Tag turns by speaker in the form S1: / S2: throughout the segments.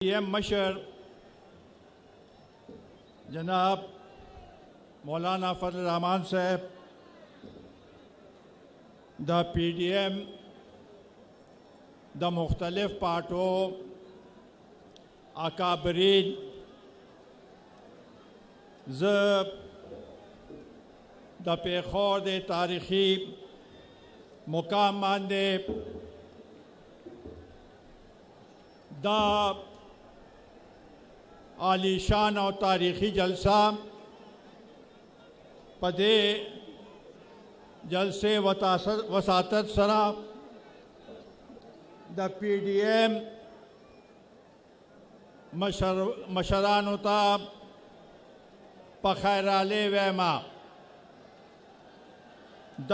S1: PDM मशर जनाब मौलाना फजल रहमान साहब, the PDM the मुख्तलिफ पार्टों अकाबरीन द पेखोर दे तारीखी मुकाम मानदे द आलीशान और तारीखी जलसा पदे जलसे वसातत सरा द PDM मशरानता पखैराले वैमा द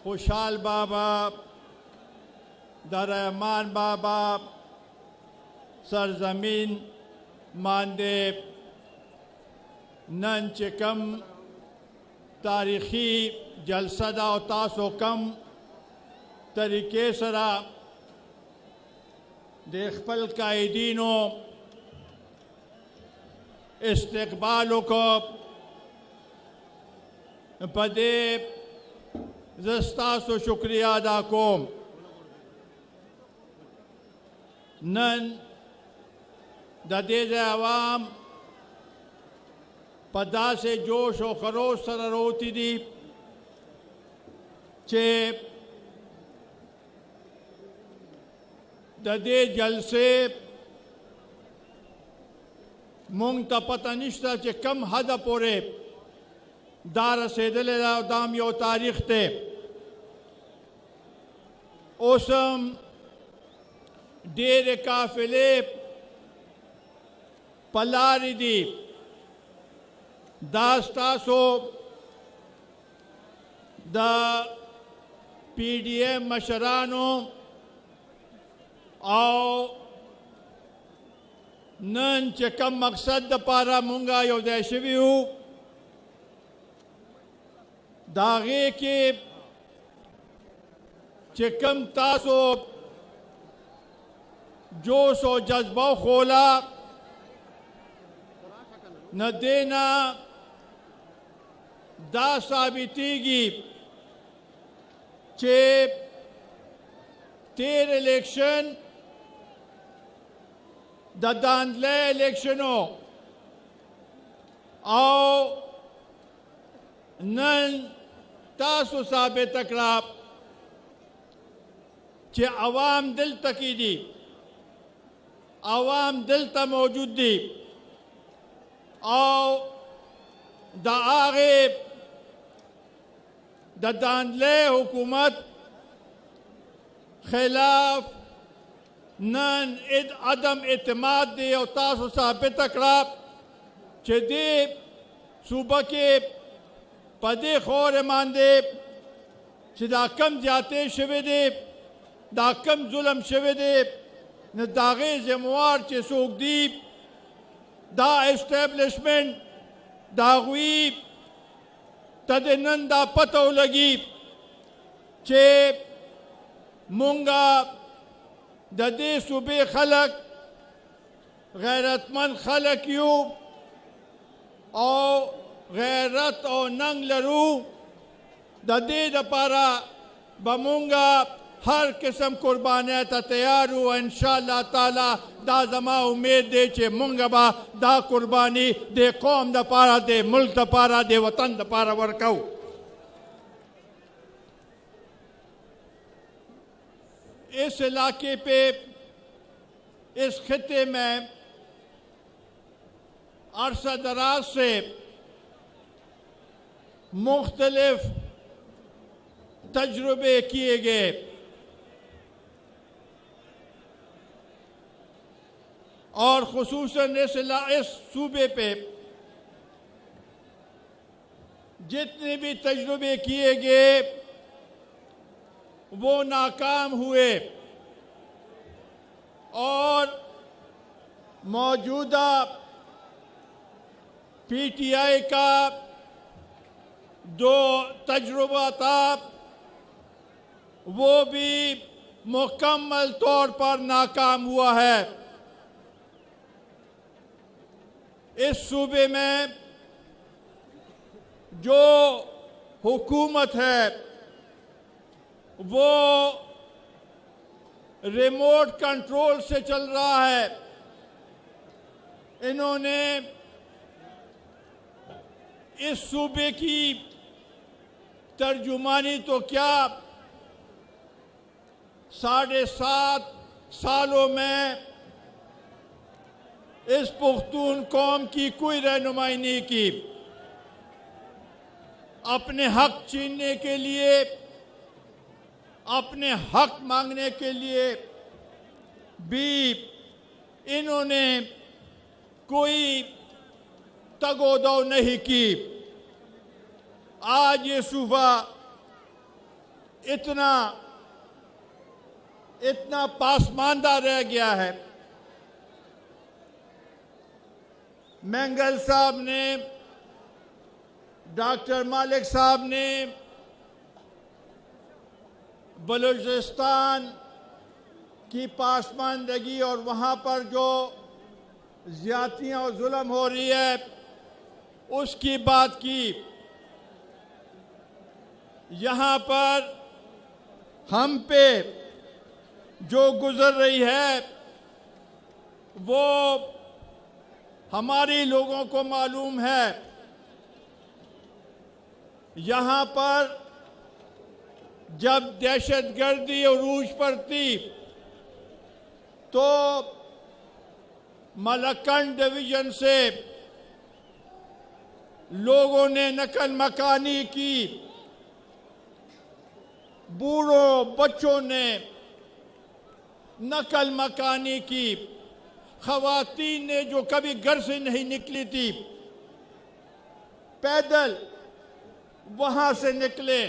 S1: खुशाल बाबा द रहमान बाबा सरजमीन मानदे नन चिकम तारीखी जलसदा और तासो कम तरीके सरा देखपल कायदीनों इस्तकबालों को पदे जस्तासो शुक्रिया अदा को नन ददेज अवाम पदा से जोश और खरोश सर रोती दी चे ददे जलसे मुंग तपता निश्ता चे कम हद पोरे दार से दले दाम यो तारीख ते ओसम डेर काफिले पलारी दी दास्तासो द PDM मशरानो आओ नन चकम मकसद द पारा मुंगा यो देशवियु दागे के चकम तासो जोश और जज्बा खोला न देना दा साबितीगी चे तेर इलेक्शन द दांदले इलेक्शनों आओ नन तासु साबित तकराब चे अवाम दिल तकी दी अवाम दिल ता मौजूद दी आओ द आगे द दांदले हुकूमत खिलाफ नन इद अदम एतमाद दे और तासु साबित तकराब चे दे सूबा के पदे खोर मान दे चे दा कम जाते शवे दे दा कम जुलम शवे दे न दागे जमवार चे सोक दी दा एस्टेब्लिशमेंट दागवी तदे नन दा पतो लगी चे मुंगा ददे सूबे खलक गैरतमंद खलक यू और गैरत और नंग लरू ददे दपारा बमुंगा हर किस्म कुर्बानियाँ तैयार हूँ इंशाअल्लाह ताला दा जमा उम्मीद दे चे मुंगा बा दा कुर्बानी दे कौम द पारा दे मुल्क द पारा दे वतन द पारा वर्काऊ इस इलाके पे इस खिते में अरसा दराज से मुख्तलिफ तजुर्बे किए गए और खुसूसन इस सूबे पे जितने भी तजुर्बे किए गए वो नाकाम हुए और मौजूदा PTI का जो तजुर्बा था वो भी मुकम्मल तौर पर नाकाम हुआ है। इस सूबे में जो हुकूमत है वो रिमोट कंट्रोल से चल रहा है। इन्होंने इस सूबे की तर्जुमानी तो क्या 7.5 सालों में इस पुख्तून कौम की कोई रहनुमाई नहीं की। अपने हक छीनने के लिए, अपने हक मांगने के लिए भी इन्होंने कोई तगोदो नहीं की। आज ये सूबा इतना पासमानदा रह गया है। मैंगल साहब ने, डॉक्टर मालिक साहब ने बलूचिस्तान की पासमानदगी और वहाँ पर जो ज़्यादतियाँ और जुल्म हो रही है उसकी बात की। यहाँ पर हम पे जो गुजर रही है वो हमारी लोगों को मालूम है। यहाँ पर जब दहशतगर्दी उरूज पर थी तो मलकंड डिवीजन से लोगों ने नकल मकानी की, बूढ़ों बच्चों ने नकल मकानी की, खवातीन ने जो कभी घर से नहीं निकली थी पैदल वहां से निकले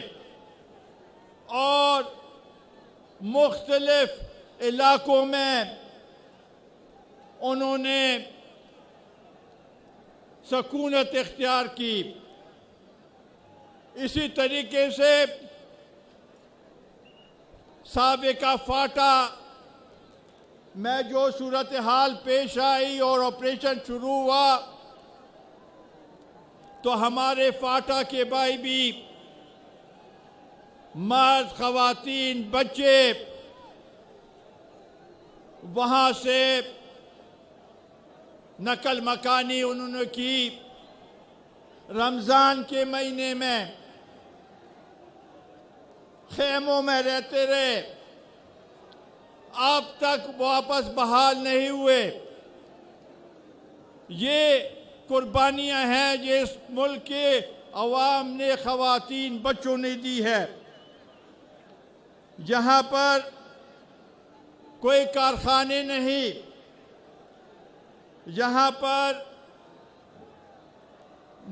S1: और मुख्तलिफ इलाकों में उन्होंने सकूनत इख्तियार की। इसी तरीके से साबिका फाटा में जो सूरत हाल पेश आई और ऑपरेशन शुरू हुआ तो हमारे फाटा के भाई भी, मर्द, खवातीन, बच्चे वहां से नकल मकानी उन्होंने की। रमज़ान के महीने में खेमों में रहते रहे, अब तक वापस बहाल नहीं हुए। ये कुर्बानियां हैं ये इस मुल्क के अवाम ने, खवातीन, बच्चों ने दी है। जहां पर कोई कारखाने नहीं, जहां पर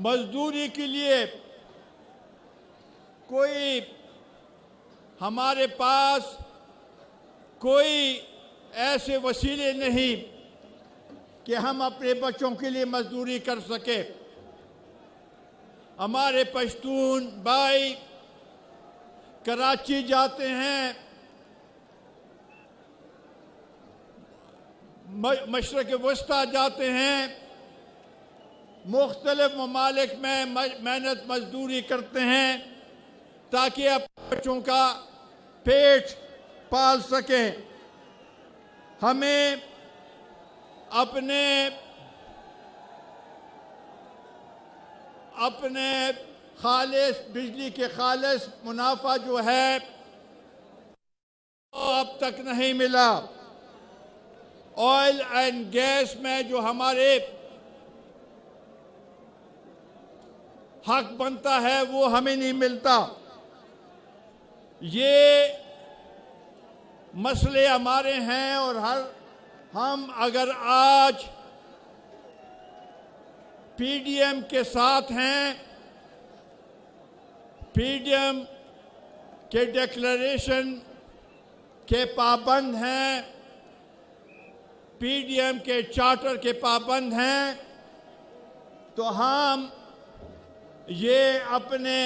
S1: मजदूरी के लिए कोई हमारे पास कोई ऐसे वसीले नहीं कि हम अपने बच्चों के लिए मजदूरी कर सके। हमारे पश्तून भाई कराची जाते हैं, मशरक़ वस्ता जाते हैं, मुख्तलिफ ममालिक में मेहनत मजदूरी करते हैं ताकि अपने बच्चों का पेट पाल सकें। हमें अपने खालिस बिजली के खालिस मुनाफा जो है वो अब तक नहीं मिला। ऑयल एंड गैस में जो हमारे हक बनता है वो हमें नहीं मिलता। ये मसले हमारे हैं और हम अगर आज पीडीएम के साथ हैं, पीडीएम के डिक्लेरेशन के पाबंद हैं, पीडीएम के चार्टर के पाबंद हैं, तो हम ये अपने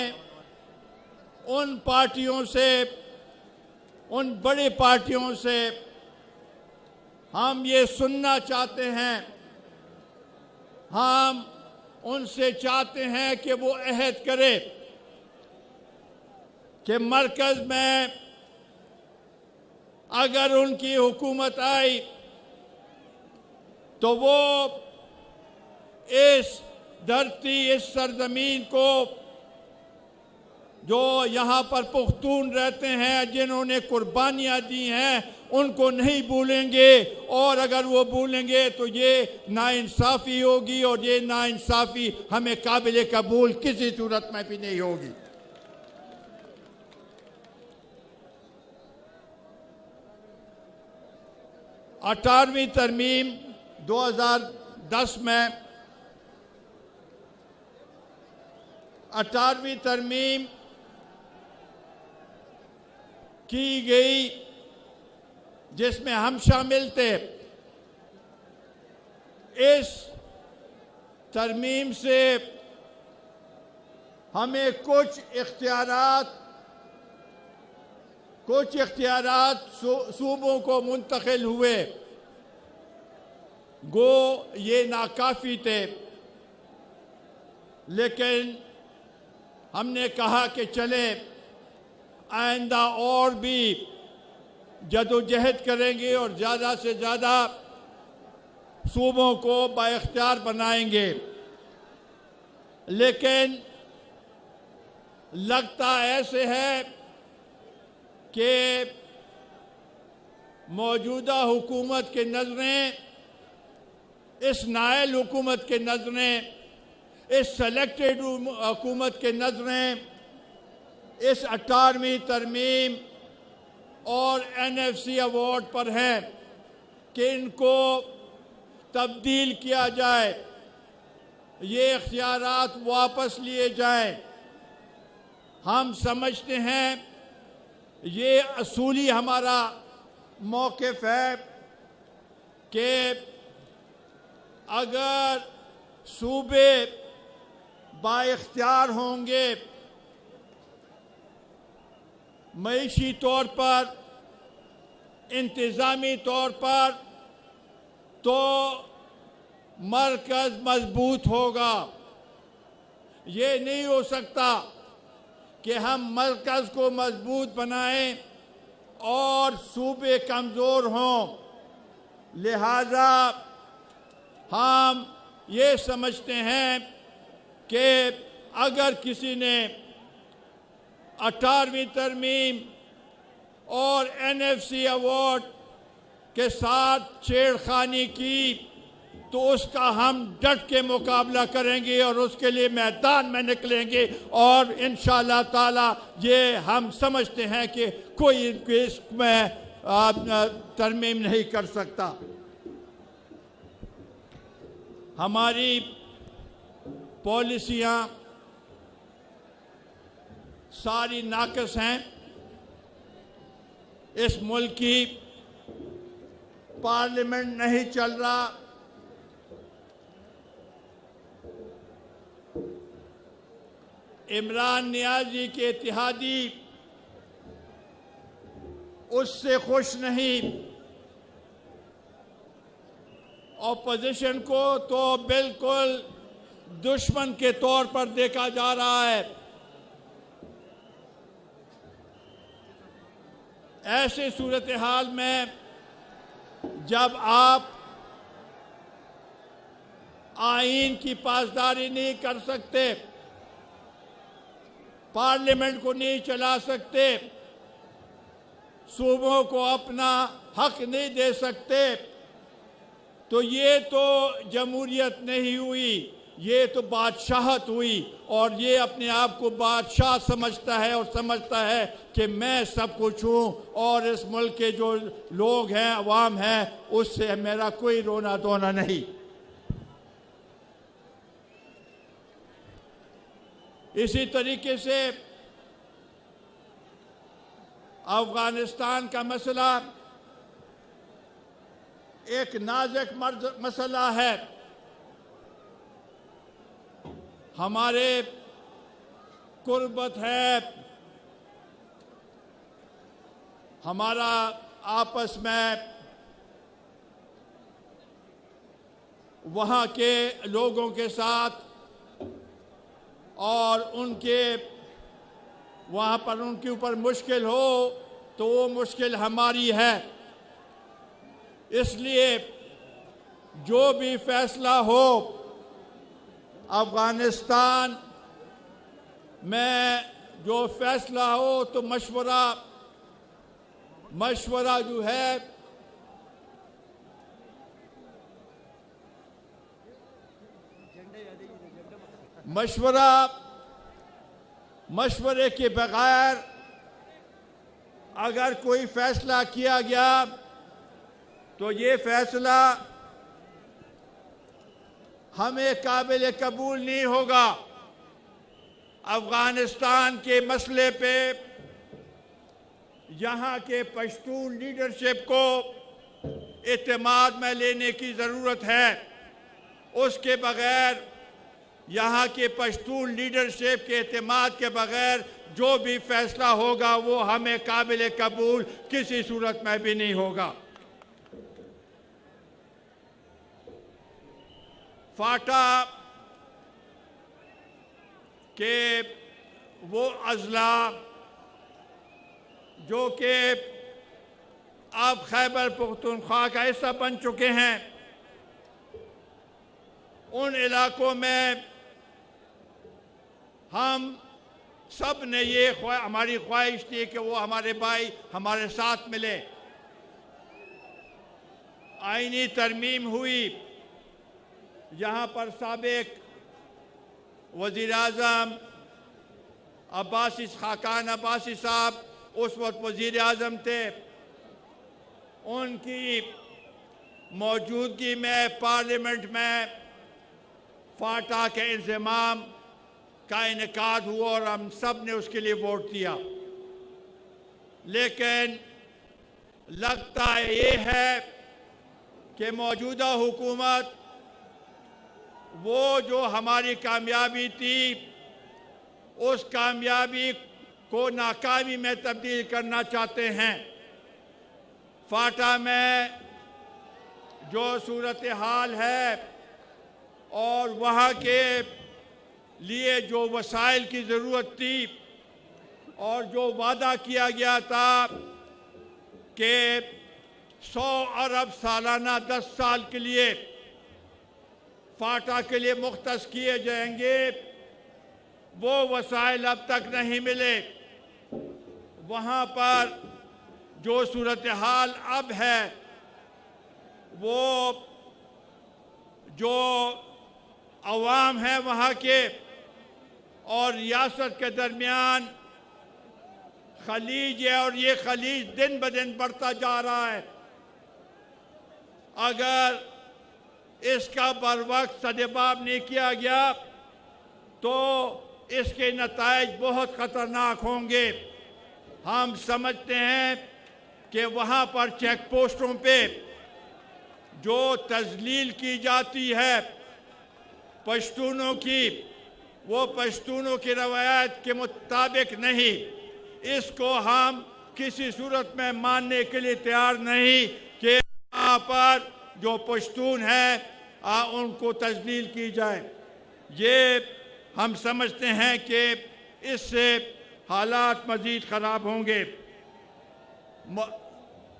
S1: उन पार्टियों से उन बड़ी पार्टियों से हम ये सुनना चाहते हैं, हम उनसे चाहते हैं कि वो अहद करे कि मरकज में अगर उनकी हुकूमत आई तो वो इस धरती, इस सरजमीन को, जो यहाँ पर पुख्तून रहते हैं, जिन्होंने कुर्बानियाँ दी हैं, उनको नहीं भूलेंगे। और अगर वो भूलेंगे तो ये नाइंसाफ़ी होगी, और ये नाइंसाफ़ी हमें काबिल कबूल किसी सूरत में भी नहीं होगी। अठारहवीं तरमीम 2010 में 18वीं तरमीम की गई, जिसमें हम शामिल थे। इस तरमीम से हमें कुछ इख्तियारात सूबों को मुंतकिल हुए। गो ये नाकाफ़ी थे, लेकिन हमने कहा कि चले आइंदा और भी जदोजहद करेंगे और ज़्यादा से ज़्यादा सूबों को बाइख्तियार बनाएंगे। लेकिन लगता ऐसे है कि मौजूदा हुकूमत के नज़रें, इस नायल हुकूमत के नज़रें, इस सेलेक्टेड हुकूमत के नज़रें इस 18वीं तरमीम और NFC अवार्ड पर है कि इनको तब्दील किया जाए, ये इख्तियारात वापस लिए जाएं। हम समझते हैं ये असूली हमारा मौक़िफ़ है कि अगर सूबे बाइख्तियार होंगे, मईशी तौर पर, इंतज़ामी तौर पर, तो मरकज़ मजबूत होगा। ये नहीं हो सकता कि हम मरकज़ को मजबूत बनाएं और सूबे कमज़ोर हों। लिहाजा हम ये समझते हैं कि अगर किसी ने 18वीं तरमीम और NFC अवार्ड के साथ छेड़खानी की तो उसका हम डट के मुकाबला करेंगे और उसके लिए मैदान में निकलेंगे। और इंशाअल्लाह ताला ये हम समझते हैं कि कोई इसमें तरमीम नहीं कर सकता। हमारी पॉलिसियाँ सारी नाक़िस हैं। इस मुल्क की पार्लियामेंट नहीं चल रहा, इमरान नियाज़ी के इत्तेहादी उससे खुश नहीं, ऑपोजिशन को तो बिल्कुल दुश्मन के तौर पर देखा जा रहा है। ऐसे सूरत हाल में जब आप आईन की पासदारी नहीं कर सकते, पार्लियामेंट को नहीं चला सकते, सूबों को अपना हक नहीं दे सकते, तो ये तो जमहूरियत नहीं हुई, ये तो बादशाहत हुई। और ये अपने आप को बादशाह समझता है और समझता है कि मैं सब कुछ हूँ और इस मुल्क के जो लोग हैं, अवाम हैं, उससे मेरा कोई रोना धोना नहीं। इसी तरीके से अफगानिस्तान का मसला एक नाजुक मसला है। हमारे कुर्बत है, हमारा आपस में वहाँ के लोगों के साथ और उनके वहाँ पर उनके ऊपर मुश्किल हो तो वो मुश्किल हमारी है। इसलिए जो भी फैसला हो अफ़गानिस्तान में, जो फैसला हो तो मशवरा जो है मशवरे के बगैर अगर कोई फैसला किया गया तो ये फैसला हमें काबिल कबूल नहीं होगा। अफ़गानिस्तान के मसले पे यहाँ के पश्तून लीडरशिप को एतमाद में लेने की ज़रूरत है। उसके बगैर यहाँ के पश्तून लीडरशिप के एतमाद के बगैर जो भी फैसला होगा वो हमें काबिल कबूल किसी सूरत में भी नहीं होगा। फाटा के वो अजला जो कि अब खैबर पख्तूनख्वा का हिस्सा बन चुके हैं, उन इलाकों में हम सब ने ये हमारी ख्वाहिश थी कि वो हमारे भाई हमारे साथ मिले। आईनी तरमीम हुई, यहाँ पर साबिक वज़ीर आज़म खाकान अब्बासी साहब उस वक्त वज़ीर आज़म थे। उनकी मौजूदगी में पार्लियामेंट में फाटा के इंतज़ाम का इनेकाद हुआ और हम सब ने उसके लिए वोट दिया। लेकिन लगता ये है कि मौजूदा हुकूमत वो जो हमारी कामयाबी थी उस कामयाबी को नाकामी में तब्दील करना चाहते हैं। फाटा में जो सूरत हाल है और वहाँ के लिए जो वसाइल की ज़रूरत थी और जो वादा किया गया था कि 100 अरब सालाना 10 साल के लिए फाटा के लिए मुख्तस किए जाएंगे, वो वसाइल अब तक नहीं मिले। वहाँ पर जो सूरत हाल अब है वो जो अवाम है वहाँ के और रियासत के दरमियान खलीज है और ये खलीज दिन ब दिन बढ़ता जा रहा है। अगर इसका बरवक्त सदेबाब नहीं किया गया तो इसके नताइज बहुत ख़तरनाक होंगे। हम समझते हैं कि वहाँ पर चेक पोस्टों पे जो तजलील की जाती है पश्तूनों की, वो पश्तूनों की रवायत के मुताबिक नहीं। इसको हम किसी सूरत में मानने के लिए तैयार नहीं कि यहाँ पर जो पश्तून है उनको तजलील की जाए। ये हम समझते हैं कि इससे हालात मज़ीद ख़राब होंगे।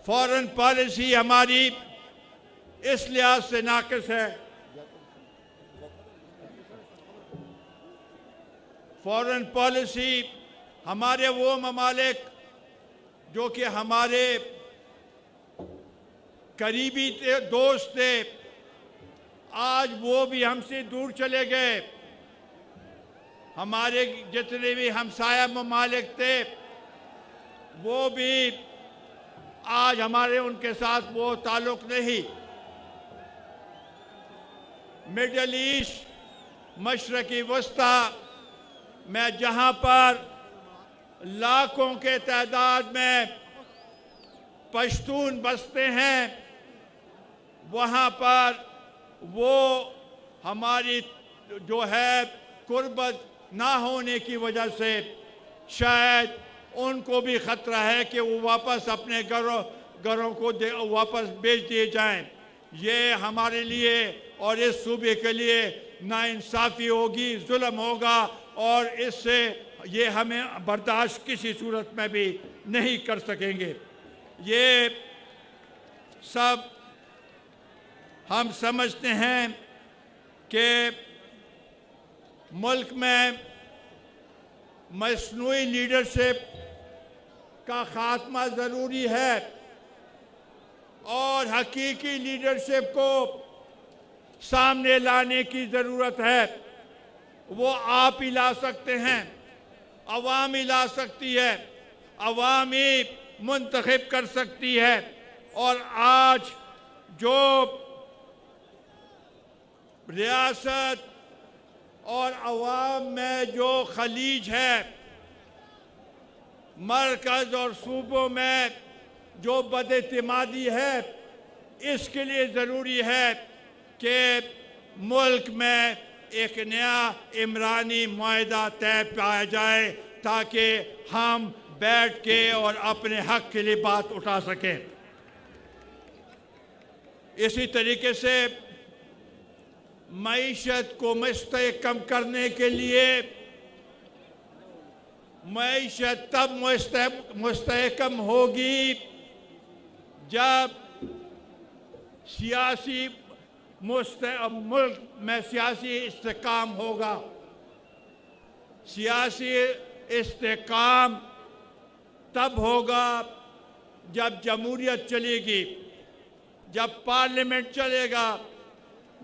S1: फॉरेन पॉलिसी हमारी इस लिहाज से नाक़िस है। फॉरेन पॉलिसी हमारे वो ममालिक जो कि हमारे करीबी दोस्त थे, आज वो भी हमसे दूर चले गए। हमारे जितने भी हमसाया ममालिक थे वो भी आज हमारे उनके साथ वो ताल्लुक़ नहीं। मिडल ईस्ट, मशरक़ी वस्ता में जहाँ पर लाखों के तादाद में पश्तून बसते हैं, वहाँ पर वो हमारी जो है कुर्बत ना होने की वजह से शायद उनको भी खतरा है कि वो वापस अपने घरों को वापस बेच दिए जाएं। ये हमारे लिए और इस सूबे के लिए नाइंसाफ़ी होगी, जुल्म होगा, और इससे ये हमें बर्दाश्त किसी सूरत में भी नहीं कर सकेंगे। ये सब हम समझते हैं कि मुल्क में मसनूई लीडरशिप का खात्मा ज़रूरी है और हकीकी लीडरशिप को सामने लाने की ज़रूरत है। वो आप ही ला सकते हैं, अवाम ही ला सकती है, अवाम ही मुंतखब कर सकती है। और आज जो रियासत और अवाम में जो खलीज है, मरकज़ और सूबों में जो बदएतिमादी है, इसके लिए ज़रूरी है कि मुल्क में एक नया इमरानी मुआहदा तय पाया जाए ताकि हम बैठ के और अपने हक के लिए बात उठा सकें। इसी तरीके से मईशत को मुस्तहकम करने के लिए मईशत तब मुस्तहकम होगी जब सियासी मुल्क में सियासी इस्तेकाम होगा। सियासी इस्तेकाम तब होगा जब जमहूरियत चलेगी, जब पार्लियामेंट चलेगा,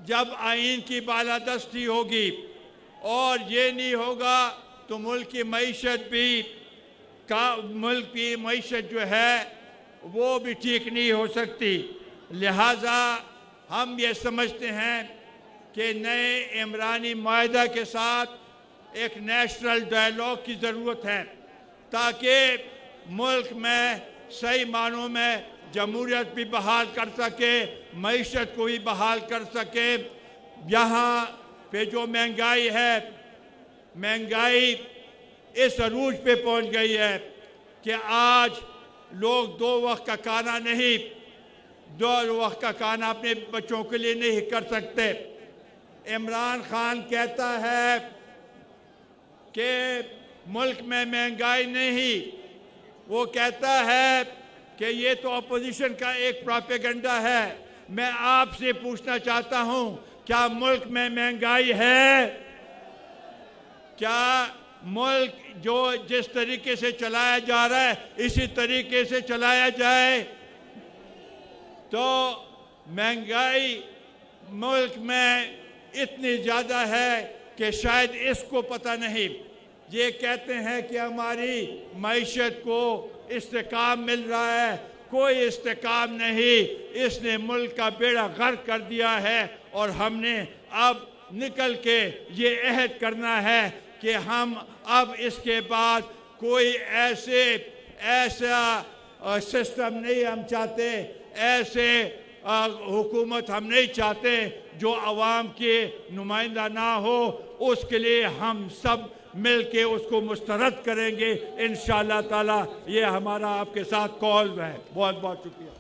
S1: जब आइन की बालादस्ती होगी। और ये नहीं होगा तो मुल्क की मईशत जो है वो भी ठीक नहीं हो सकती। लिहाजा हम ये समझते हैं कि नए इमरानी मुआहदा के साथ एक नेशनल डायलॉग की ज़रूरत है ताकि मुल्क में सही मानों में जमहूरियत भी बहाल कर सके, मईशत को भी बहाल कर सके। यहाँ पे जो महंगाई है, महंगाई इस अरूज पे पहुँच गई है कि आज लोग 2 वक्त का खाना नहीं, 2 वक्त का खाना अपने बच्चों के लिए नहीं कर सकते। इमरान खान कहता है कि मुल्क में महंगाई नहीं, वो कहता है कि ये तो अपोजिशन का एक प्रोपेगेंडा है। मैं आपसे पूछना चाहता हूं, क्या मुल्क में महंगाई है? क्या मुल्क जो जिस तरीके से चलाया जा रहा है इसी तरीके से चलाया जाए तो महंगाई मुल्क में इतनी ज़्यादा है कि शायद इसको पता नहीं। ये कहते हैं कि हमारी मईशत को इस्तेकाम मिल रहा है, कोई इस्तेकाम नहीं। इसने मुल्क का बेड़ा गर्क कर दिया है और हमने अब निकल के ये अहद करना है कि हम अब इसके बाद कोई ऐसा सिस्टम नहीं हम चाहते, ऐसे हुकूमत हम नहीं चाहते जो अवाम के नुमाइंदा ना हो। उसके लिए हम सब मिल के उसको मुस्तरद करेंगे इंशाअल्लाह ताला। ये हमारा आपके साथ कॉल है। बहुत बहुत शुक्रिया।